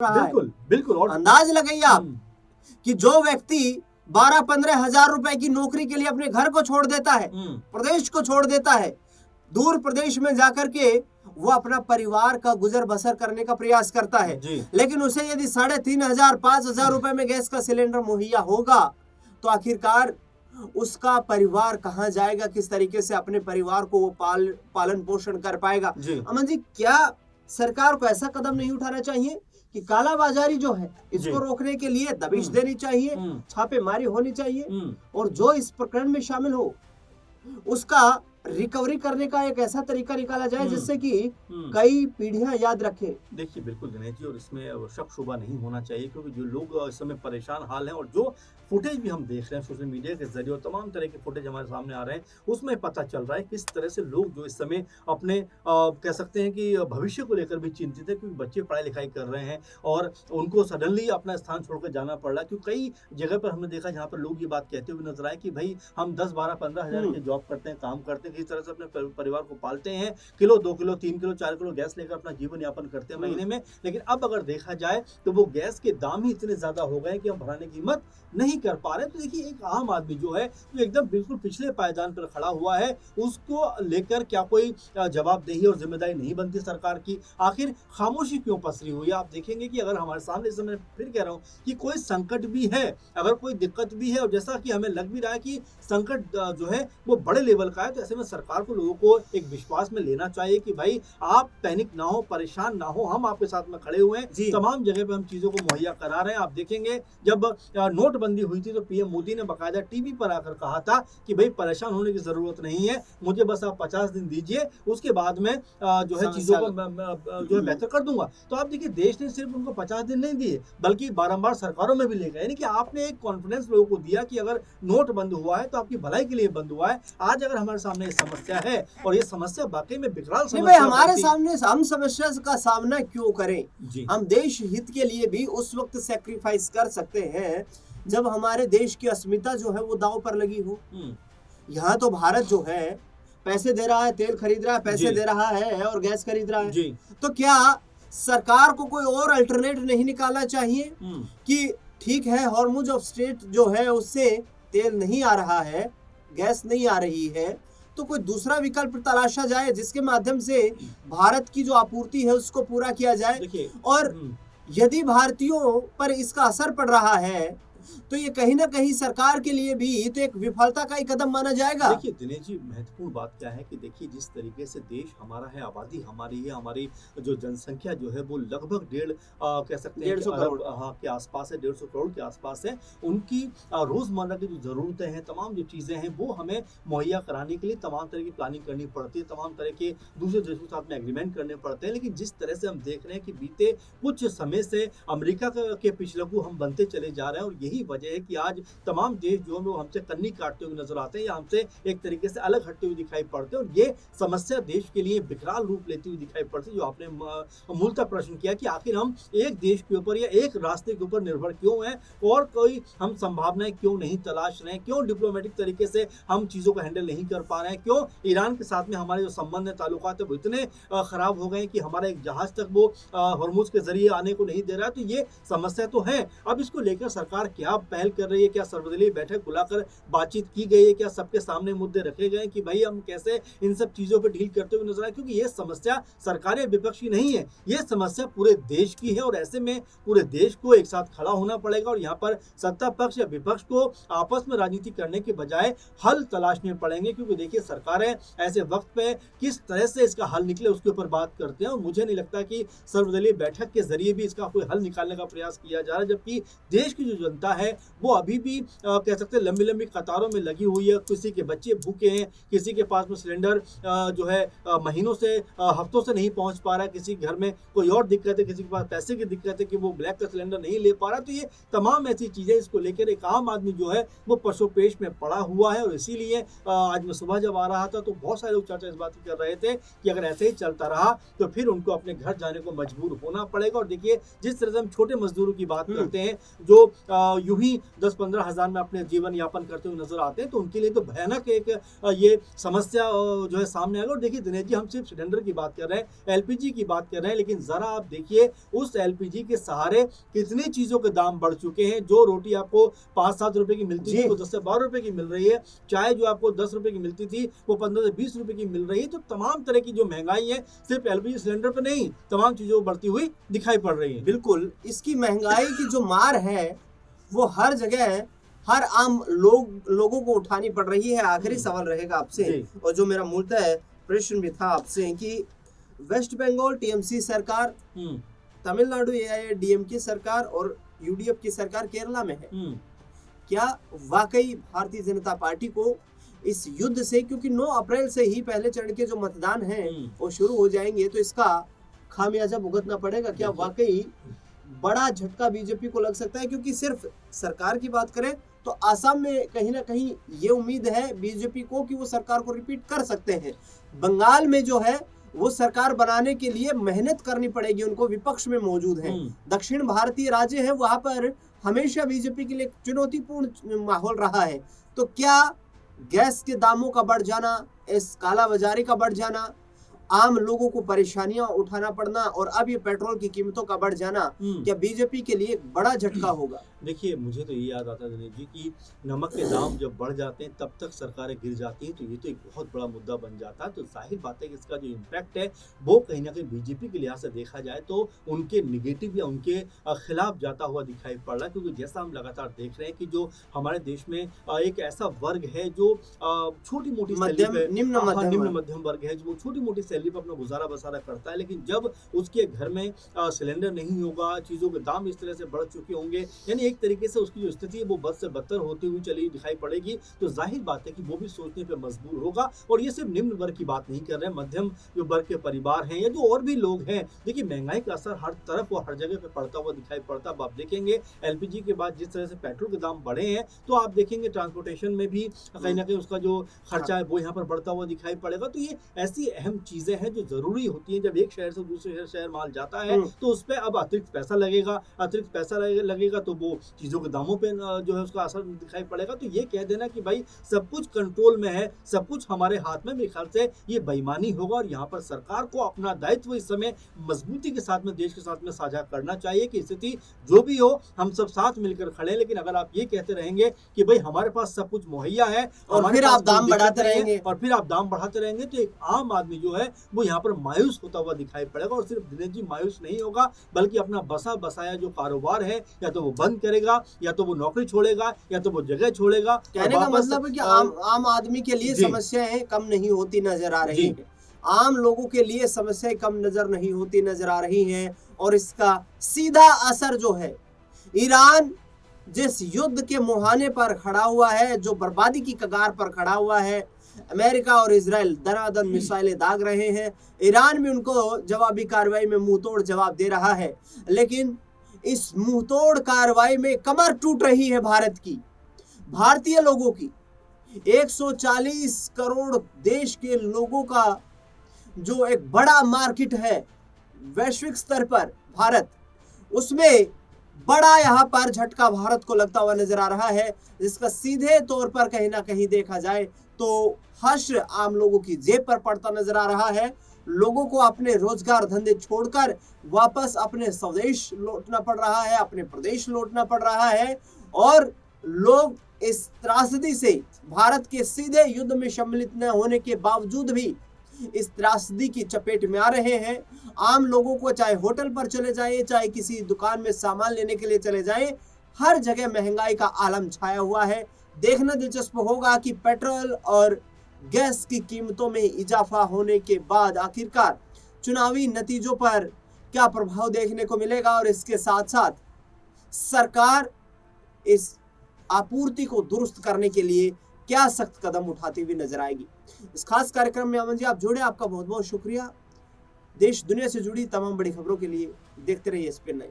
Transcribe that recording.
रहा है। बिल्कुल बिल्कुल। और अंदाज लगाइए आप कि जो व्यक्ति 12-15 हजार रुपए की नौकरी के लिए अपने घर को छोड़ देता है, प्रदेश को छोड़ देता है, दूर प्रदेश में जाकर के वो अपना परिवार का गुजर बसर करने का प्रयास करता है, लेकिन उसे यदि 3,500 5,000 रुपए में गैस का सिलेंडर मुहैया होगा तो आखिरकार उसका परिवार कहां जाएगा, किस तरीके से अपने परिवार को वो पालन पोषण कर पाएगा। अमन जी, क्या सरकार को ऐसा कदम नहीं उठाना चाहिए कि कालाबाजारी जो है इसको रोकने के लिए दबिश देनी चाहिए, छापेमारी होनी चाहिए, और जो इस प्रकरण में शामिल हो उसका रिकवरी करने का एक ऐसा तरीका निकाला जाए जिससे कि कई पीढ़ियां याद रखें। देखिए बिल्कुल दिनेश जी, और इसमें शक शुबा नहीं होना चाहिए, क्योंकि जो लोग इस समय परेशान हाल हैं और जो फुटेज भी हम देख रहे हैं सोशल मीडिया के जरिए और तमाम तरह के फुटेज हमारे सामने आ रहे हैं, उसमें पता चल रहा है किस तरह से लोग जो इस समय अपने कह सकते हैं कि भविष्य को लेकर भी चिंतित है, क्योंकि बच्चे पढ़ाई लिखाई कर रहे हैं और उनको सडनली अपना स्थान छोड़कर जाना पड़ रहा है। क्योंकि कई जगह पर हमने देखा जहाँ पर लोग ये बात कहते हुए नजर आए कि भाई हम 10, 12, 15 हजार की जॉब करते हैं, काम करते हैं, किस तरह से अपने परिवार को पालते हैं, kilo 2 kilo 3 kilo 4 kilo gas लेकर अपना जीवन यापन करते हैं महीने में। लेकिन अब अगर देखा जाए तो वो गैस के दाम ही इतने ज्यादा हो गए कि हम भराने की हिम्मत नहीं कर पा रहे। तो देखिए, एक आम आदमी जो है जो एकदम बिल्कुल पिछले पायदान पर खड़ा हुआ है, उसको लेकर क्या कोई जवाबदेही और जिम्मेदारी नहीं बनती सरकार की? आखिर खामोशी क्यों पसरी हुई है? आप देखेंगे कि अगर हमारे सामने, इस समय फिर कह रहा हूँ कि कोई संकट भी है, अगर कोई दिक्कत भी है, और जैसा कि हमें लग भी रहा है कि संकट जो है वो बड़े लेवल का है, तो ऐसे में सरकार को लोगों को एक विश्वास में लेना चाहिए कि भाई आप पैनिक ना हो, परेशान ना हो, हम आपके साथ में खड़े हुए हैं, तमाम जगह पे हम चीजों को मुहैया करा रहे हैं। आप देखेंगे जब नोटबंदी हुई थी तो पीएम मोदी ने बाकायदा टीवी पर आकर कहा था कि भाई परेशान होने की जरूरत नहीं है, मुझे बस आप 50 दिन दीजिए, उसके बाद में जो है चीजों को जो है बेहतर कर दूंगा। तो आप देखिए, देश ने सिर्फ उनको 50 दिन नहीं दिए, बल्कि बारंबार सरकारों में भी ले गए, यानी कि आपने एक कॉन्फिडेंस लोगों को दिया कि अगर नोट बंद हुआ है तो आपकी भलाई के लिए बंद हुआ है। आज अगर हमारे सामने ये समस्या है और ये समस्या वाकई में विकराल समस्या, हमारे सामने हम समस्या का सामना क्यों करें? हम देश हित के लिए भी उस वक्त सैक्रिफाइस कर सकते हैं जब हमारे देश की अस्मिता जो है वो दांव पर लगी हो। यहाँ तो भारत जो है पैसे दे रहा है, तेल खरीद रहा है, पैसे दे रहा है और गैस खरीद रहा है, तो क्या सरकार को कोई और अल्टरनेट नहीं निकालना चाहिए कि ठीक है, हॉर्मुज ऑफ स्ट्रेट जो है उससे तेल नहीं आ रहा है, गैस नहीं आ रही है, तो कोई दूसरा विकल्प तलाशा जाए जिसके माध्यम से भारत की जो आपूर्ति है उसको पूरा किया जाए। और यदि भारतीयों पर इसका असर पड़ रहा है तो ये कहीं ना कहीं सरकार के लिए भी तो एक विफलता का ही कदम माना जाएगा। देखिए दिनेश जी, महत्वपूर्ण बात क्या है कि देखिए, जिस तरीके से देश हमारा है, आबादी हमारी है, हमारी जो जनसंख्या जो है वो लगभग कह सकते हैं 150 करोड़ के आसपास है, 150 करोड़ के आसपास है। उनकी रोजमर्रा की जो जरूरतें हैं, तमाम जो चीजें हैं वो हमें मुहैया कराने के लिए तमाम तरह की प्लानिंग करनी पड़ती है, तमाम तरह के दूसरे देशों के साथ में एग्रीमेंट करने पड़ते हैं। लेकिन जिस तरह से हम देख रहे हैं कि बीते कुछ समय से अमेरिका के पिछलग्गू हम बनते चले जा रहे हैं, और यही वजह है कि आज तमाम देश जो है हमसे कन्नी काटते हुए नजर आते हैं या हमसे एक तरीके से अलग हटते हुए दिखाई पड़ते हैं, और ये समस्या देश के लिए विकराल रूप लेती हुई दिखाई पड़ती है। जो आपने मूलतः प्रश्न किया कि आखिर हम एक देश के ऊपर या एक रास्ते के ऊपर निर्भर क्यों हैं, और कोई हम संभावनाएं क्यों नहीं तलाश रहे हैं, क्यों डिप्लोमेटिक तरीके से हम चीजों को हैंडल नहीं कर पा रहे हैं, क्यों ईरान के साथ में हमारे जो संबंध है, ताल्लुकात है, वो इतने खराब हो गए कि हमारा एक जहाज तक वो हॉर्मुज के जरिए आने को नहीं दे रहा है। तो ये समस्या तो है। अब इसको लेकर सरकार क्या पहल कर रही है? क्या सर्वदलीय बैठक बुलाकर बातचीत की गई है? क्या सबके सामने मुद्दे रखे गए कि भाई हम कैसे इन सब चीजों पे डील करते हुए नजर आए? क्योंकि ये समस्या सरकार या विपक्ष की नहीं है, ये समस्या पूरे देश की है, और ऐसे में पूरे देश को एक साथ खड़ा होना पड़ेगा, और यहाँ पर सत्ता पक्ष या विपक्ष को आपस में राजनीति करने के बजाय हल तलाशने पड़ेंगे। क्योंकि देखिए, सरकारें ऐसे वक्त पे किस तरह से इसका हल निकले उसके ऊपर बात करते हैं, और मुझे नहीं लगता कि सर्वदलीय बैठक के जरिए भी इसका कोई हल निकालने का प्रयास किया जा रहा है। जबकि देश की जो जनता है वो अभी भी कह सकते हैं लंबी लंबी कतारों में लगी हुई है। किसी के बच्चे भूखे हैं, किसी के पास में सिलेंडर जो है महीनों से हफ्तों से नहीं पहुंच पा रहा है, किसी घर में कोई और दिक्कत है, किसी के पास पैसे की दिक्कत है कि वो ब्लैक का सिलेंडर नहीं ले पा रहा। तो ये तमाम ऐसी चीजें, इसको लेकर एक आम आदमी जो है वो पशुपेश में पड़ा हुआ है। और इसीलिए आज मैं सुबह जब आ रहा था तो बहुत सारे लोग चर्चा इस बात की कर रहे थे कि अगर ऐसे ही चलता रहा तो फिर उनको अपने घर जाने को मजबूर होना पड़ेगा। और देखिए, जिस तरह से हम छोटे मजदूरों की बात करते हैं, जो यूं ही 10-15 हज़ार में अपने जीवन यापन करते हुए नजर आते हैं, तो उनके लिए तो भयानक एक ये समस्या जो है सामने आएगा। और देखिए दिनेश जी, हम सिर्फ सिलेंडर की बात कर रहे हैं, एलपीजी की बात कर रहे हैं, लेकिन जरा आप देखिए उस एलपीजी के सहारे कितनी चीजों के दाम बढ़ चुके हैं। जो रोटी आपको 5-7 रुपए की मिलती थी वो 10 से 12 रुपए की मिल रही है, चाय जो आपको 10 रुपए की मिलती थी वो 15 से 20 रुपए की मिल रही है। तो तमाम तरह की जो महंगाई है सिर्फ एलपीजी सिलेंडर पर नहीं, तमाम चीजों बढ़ती हुई दिखाई पड़ रही है। बिल्कुल, इसकी महंगाई की जो मार है वो हर जगह हर आम लोगों को उठानी पड़ रही है। आखिरी सवाल रहेगा आपसे, और जो मेरा मूलतः प्रश्न भी था आपसे, कि वेस्ट बंगाल टीएमसी सरकार, तमिलनाडु एआईएडीएमके सरकार और यूडीएफ की सरकार केरला में है, क्या वाकई भारतीय जनता पार्टी को इस युद्ध से, क्योंकि 9 अप्रैल से ही पहले चरण के जो मतदान हैं वो शुरू हो जाएंगे, तो इसका खामियाजा भुगतना पड़ेगा? क्या वाकई बड़ा झटका बीजेपी को लग सकता है? क्योंकि सिर्फ सरकार की बात करें तो आसाम में कहीं ना कहीं ये उम्मीद है बीजेपी को कि वो सरकार को रिपीट कर सकते हैं। बंगाल में जो है वो सरकार बनाने के लिए मेहनत करनी पड़ेगी उनको, विपक्ष में मौजूद है। दक्षिण भारतीय राज्य है, वहां पर हमेशा बीजेपी के लिए चुनौतीपूर्ण माहौल रहा है। तो क्या गैस के दामों का बढ़ जाना, इस कालाबाजारी का बढ़ जाना, आम लोगों को परेशानियां उठाना पड़ना और अब ये पेट्रोल की कीमतों का बढ़ जाना, क्या बीजेपी के लिए एक बड़ा झटका होगा? देखिए, मुझे तो ये याद आता है दिनेश जी कि नमक के दाम जब बढ़ जाते हैं तब तक सरकारें गिर जाती हैं, तो ये तो एक बहुत बड़ा मुद्दा बन जाता है। तो जाहिर बात है कि इसका जो इम्पैक्ट है वो कहीं ना कहीं बीजेपी के लिहाज से देखा जाए तो उनके निगेटिव या उनके खिलाफ जाता हुआ दिखाई पड़ रहा है। क्योंकि जैसा हम लगातार देख रहे हैं कि जो हमारे देश में एक ऐसा वर्ग है जो छोटी मोटी निम्न मध्यम वर्ग है, जो छोटी मोटी सैलरी पर अपना गुजारा बसारा करता है, लेकिन जब उसके घर में सिलेंडर नहीं होगा, चीज़ों के दाम इस तरह से बढ़ चुके होंगे, यानी एक तरीके से उसकी जो स्थिति है वो बद से बदतर होती हुई चली दिखाई पड़ेगी, तो जाहिर बात है कि वो भी सोचने पे मजबूर होगा। और ये सिर्फ निम्न वर्ग की बात नहीं कर रहे हैं, मध्यम जो वर्ग के परिवार हैं या जो और भी लोग हैं, देखिए महंगाई का असर हर तरफ और हर जगह पे पड़ता हुआ दिखाई पड़ता। अब आप देखेंगे एलपीजी के बाद जिस तरह से पेट्रोल के दाम बढ़े हैं, तो आप देखेंगे ट्रांसपोर्टेशन में भी कहीं ना कहीं उसका जो खर्चा है वो यहाँ पर बढ़ता हुआ दिखाई पड़ेगा। तो ये ऐसी अहम चीजें हैं जो जरूरी होती है। जब एक शहर से दूसरे शहर माल जाता है तो उस पर अब अतिरिक्त पैसा लगेगा, तो वो चीजों के दामों पे जो है उसका असर दिखाई पड़ेगा। तो ये कह देना कि भाई सब कुछ कंट्रोल में है, सब कुछ हमारे हाथ में, मेरे ख्याल से ये बेईमानी होगा। और यहाँ पर सरकार को अपना दायित्व इस समय मजबूती के साथ में देश के साथ में साझा करना चाहिए कि स्थिति जो भी हो हम सब साथ मिलकर खड़े। लेकिन अगर आप ये कहते रहेंगे कि भाई हमारे पास सब कुछ मुहैया है और फिर आप दाम बढ़ाते रहेंगे तो एक आम आदमी जो है वो यहाँ पर मायूस होता हुआ दिखाई पड़ेगा। और सिर्फ दिनेश जी मायूस नहीं होगा, बल्कि अपना बसा बसाया जो कारोबार है या तो वो बंद करेगा, या तो वो नौकरी छोड़ेगा, या तो वो जगह छोड़ेगा। कहने का मतलब है कि आम आदमी के लिए समस्याएं कम नहीं होती नजर आ रही है, आम लोगों के लिए समस्याएं कम नजर आ रही हैं। और इसका सीधा असर जो है, ईरान जिस युद्ध के मुहाने पर खड़ा हुआ है, जो बर्बादी की कगार पर खड़ा हुआ है, अमेरिका और इजराइल दनादन मिसाइलें दाग रहे हैं, ईरान भी उनको जवाबी कार्रवाई में मुंहतोड़ जवाब दे रहा है। लेकिन इस मुंहतोड़ कार्रवाई में कमर टूट रही है भारत की, भारतीय लोगों की। 140 करोड़ देश के लोगों का जो एक बड़ा मार्केट है वैश्विक स्तर पर भारत, उसमें बड़ा यहाँ पर झटका भारत को लगता हुआ नजर आ रहा है, जिसका सीधे तौर पर कहीं ना कहीं देखा जाए तो हश्र आम लोगों की जेब पर पड़ता नजर आ रहा है। लोगों को अपने रोजगार धंधे छोड़कर वापस अपने स्वदेश लौटना पड़ रहा है, अपने प्रदेश लौटना पड़ रहा है। और लोग इस त्रासदी से, भारत के सीधे युद्ध में सम्मिलित न होने के बावजूद भी इस त्रासदी की चपेट में आ रहे हैं। आम लोगों को चाहे होटल पर चले जाए, चाहे किसी दुकान में सामान लेने के लिए चले जाए, हर जगह महंगाई का आलम छाया हुआ है। देखना दिलचस्प होगा कि पेट्रोल और गैस की कीमतों में इजाफा होने के बाद आखिरकार चुनावी नतीजों पर क्या प्रभाव देखने को मिलेगा, और इसके साथ साथ सरकार इस आपूर्ति को दुरुस्त करने के लिए क्या सख्त कदम उठाती हुई नजर आएगी। इस खास कार्यक्रम में अमन जी आप जुड़े, आपका बहुत बहुत शुक्रिया। देश दुनिया से जुड़ी तमाम बड़ी खबरों के लिए देखते रहिए SPN9।